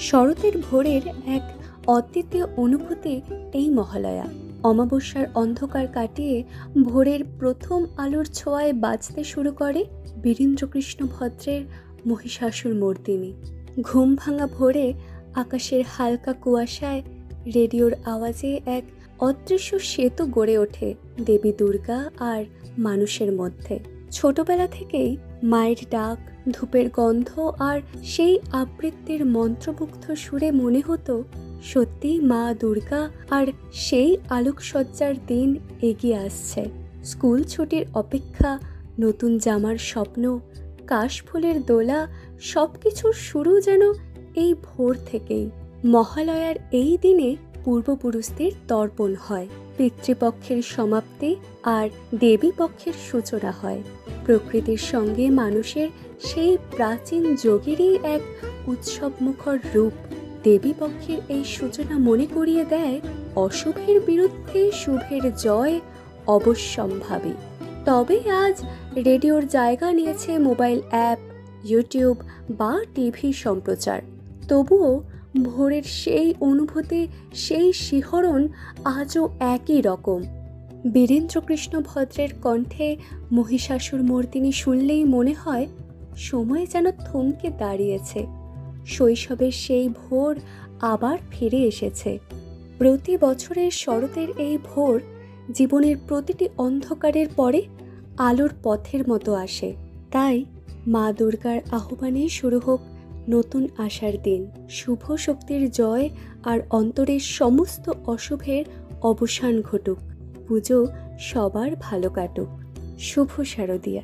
শরতের ভোরের এক অদ্বিতীয় অনুভূতি এই মহালয়া। অমাবস্যার অন্ধকার কাটিয়ে ভোরের প্রথম আলোর ছোঁয়ায় বাজতে শুরু করে বীরেন্দ্রকৃষ্ণ ভদ্রের মহিষাসুর মর্দিনী। ঘুম ভাঙা ভোরে আকাশের হালকা কুয়াশায় রেডিওর আওয়াজে এক অদৃশ্য সেতু গড়ে ওঠে দেবী দুর্গা আর মানুষের মধ্যে। ছোটবেলা থেকেই মায়ের ডাক, ধূপের গন্ধ আর সেই আবৃত্তির মন্ত্রমুগ্ধ সুরে মনে হতো সত্যি মা দুর্গা আর সেই আলোকসজ্জার দিন এগিয়ে আসছে। স্কুল ছুটির অপেক্ষা, নতুন জামার স্বপ্ন, কাশফুলের দোলা, সব কিছুর শুরু যেন এই ভোর থেকেই। মহালয়ার এই দিনে পূর্বপুরুষদের তর্পণ হয়, পিতৃপক্ষের সমাপ্তি আর দেবী পক্ষের সূচনা হয়। প্রকৃতির সঙ্গে মানুষের সেই প্রাচীন যোগেরই এক উৎসবমুখর রূপ। দেবী পক্ষের এই সূচনা মনে করিয়ে দেয় অশুভের বিরুদ্ধে শুভের জয় অবশ্যম্ভাবী। তবে আজ রেডিওর জায়গা নিয়েছে মোবাইল অ্যাপ, ইউটিউব বা টিভি সম্প্রচার। তবুও ভোরের সেই অনুভূতি, সেই শিহরণ আজও একই রকম। বীরেন্দ্রকৃষ্ণ ভদ্রের কণ্ঠে মহিষাসুর মর্দিনী শুনলেই মনে হয় সময় যেন থমকে দাঁড়িয়েছে। শৈশবের সেই ভোর আবার ফিরে এসেছে। প্রতি বছরের শরতের এই ভোর জীবনের প্রতিটি অন্ধকারের পরে আলোর পথের মতো আসে। তাই মা দুর্গার আহ্বানে শুরু হোক নতুন আশার দিন। শুভ শক্তির জয় আর অন্তরের সমস্ত অশুভের অবসান ঘটুক। পুজো সবার ভালো কাটুক। শুভ শারদিয়া।